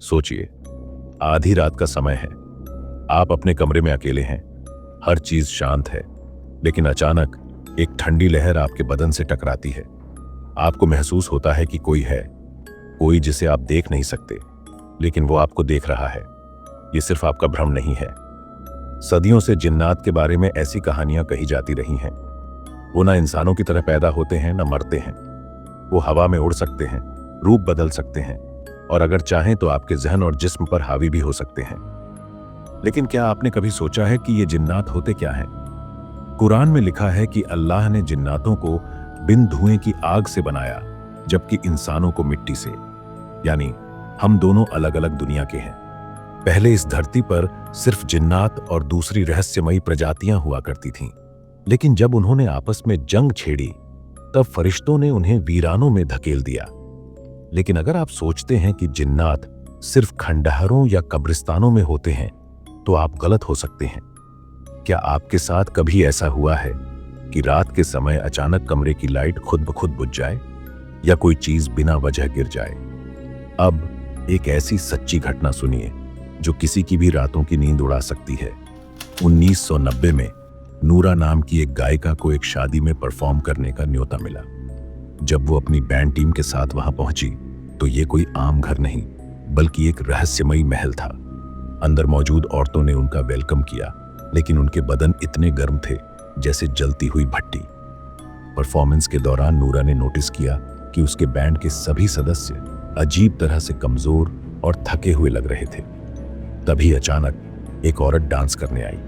सोचिए, आधी रात का समय है, आप अपने कमरे में अकेले हैं, हर चीज शांत है, लेकिन अचानक एक ठंडी लहर आपके बदन से टकराती है। आपको महसूस होता है कि कोई है, कोई जिसे आप देख नहीं सकते, लेकिन वो आपको देख रहा है। ये सिर्फ आपका भ्रम नहीं है। सदियों से जिन्नात के बारे में ऐसी कहानियां कही जाती रही हैं। वो ना इंसानों की तरह पैदा होते हैं, ना मरते हैं। वो हवा में उड़ सकते हैं, रूप बदल सकते हैं, और अगर चाहें तो आपके जहन और जिस्म पर हावी भी हो सकते हैं। लेकिन क्या आपने कभी सोचा है कि ये जिन्नात होते क्या हैं? कुरान में लिखा है कि अल्लाह ने जिन्नातों को बिन धुएं की आग से बनाया, जबकि इंसानों को मिट्टी से। यानी हम दोनों अलग अलग दुनिया के हैं। पहले इस धरती पर सिर्फ जिन्नात और दूसरी रहस्यमयी प्रजातियां हुआ करती थीं, लेकिन जब उन्होंने आपस में जंग छेड़ी, तब फरिश्तों ने उन्हें वीरानों में धकेल दिया। लेकिन अगर आप सोचते हैं कि जिन्नात सिर्फ खंडहरों या कब्रिस्तानों में होते हैं, तो आप गलत हो सकते हैं। क्या आपके साथ कभी ऐसा हुआ है कि रात के समय अचानक कमरे की लाइट खुद ब खुद बुझ जाए, या कोई चीज बिना वजह गिर जाए? अब एक ऐसी सच्ची घटना सुनिए जो किसी की भी रातों की नींद उड़ा सकती है। 1990 में नूरा नाम की एक गायिका को एक शादी में परफॉर्म करने का न्योता मिला। जब वो अपनी बैंड टीम के साथ वहां पहुंची, तो ये कोई आम घर नहीं, बल्कि एक रहस्यमयी महल था। अंदर मौजूद औरतों ने उनका वेलकम किया, लेकिन उनके बदन इतने गर्म थे जैसे जलती हुई भट्टी। परफॉर्मेंस के दौरान नूरा ने नोटिस किया कि उसके बैंड के सभी सदस्य अजीब तरह से कमजोर और थके हुए लग रहे थे। तभी अचानक एक औरत डांस करने आई।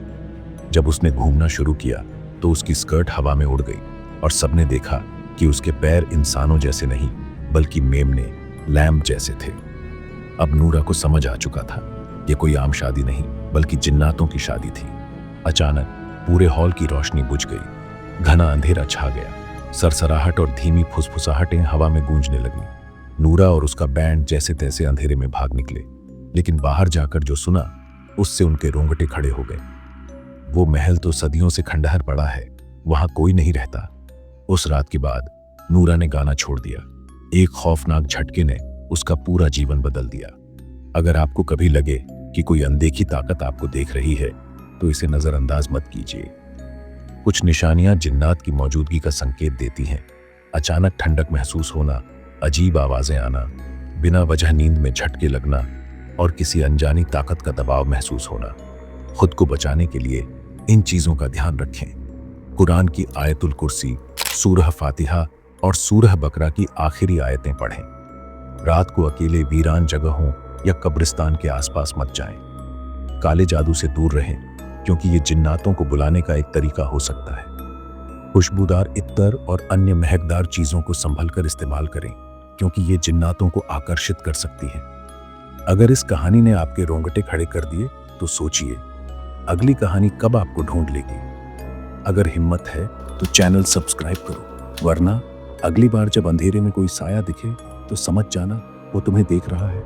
जब उसने घूमना शुरू किया तो उसकी स्कर्ट हवा में उड़ गई, और सबने देखा कि उसके पैर इंसानों जैसे नहीं, बल्कि मेमने, लैम्प जैसे थे। अब नूरा को समझ आ चुका था, ये कोई आम शादी नहीं, बल्कि जिन्नातों की शादी थी। अचानक पूरे हॉल की रोशनी बुझ गई, घना अंधेरा छा गया, सरसराहट और धीमी फुसफुसाहटें हवा में गूंजने लगी। नूरा और उसका बैंड जैसे तैसे अंधेरे में भाग निकले, लेकिन बाहर जाकर जो सुना, उससे उनके रोंगटे खड़े हो गए। वो महल तो सदियों से खंडहर पड़ा है, वहां कोई नहीं रहता। उस रात के बाद नूरा ने गाना छोड़ दिया। एक खौफनाक झटके ने उसका पूरा जीवन बदल दिया। अगर आपको कभी लगे कि कोई अनदेखी ताकत आपको देख रही है, तो इसे नजरअंदाज मत कीजिए। कुछ निशानियां जिन्नात की मौजूदगी का संकेत देती हैं। अचानक ठंडक महसूस होना, अजीब आवाजें आना, बिना वजह नींद में झटके लगना, और किसी अनजानी ताकत का दबाव महसूस होना। खुद को बचाने के लिए इन चीजों का ध्यान रखें। कुरान की आयतुल कुर्सी, सूरह फातिहा और सूरह बकरा की आखिरी आयतें पढ़ें। रात को अकेले वीरान जगहों या कब्रिस्तान के आसपास मत जाएं। काले जादू से दूर रहें, क्योंकि ये जिन्नातों को बुलाने का एक तरीका हो सकता है। खुशबूदार इत्तर और अन्य महकदार चीजों को संभल कर इस्तेमाल करें, क्योंकि ये जिन्नातों को आकर्षित कर सकती हैं। अगर इस कहानी ने आपके रोंगटे खड़े कर दिए, तो सोचिए, अगली कहानी कब आपको ढूंढ लेगी। अगर हिम्मत है तो चैनल सब्सक्राइब करो, वरना अगली बार जब अंधेरे में कोई साया दिखे, तो समझ जाना वो तुम्हें देख रहा है।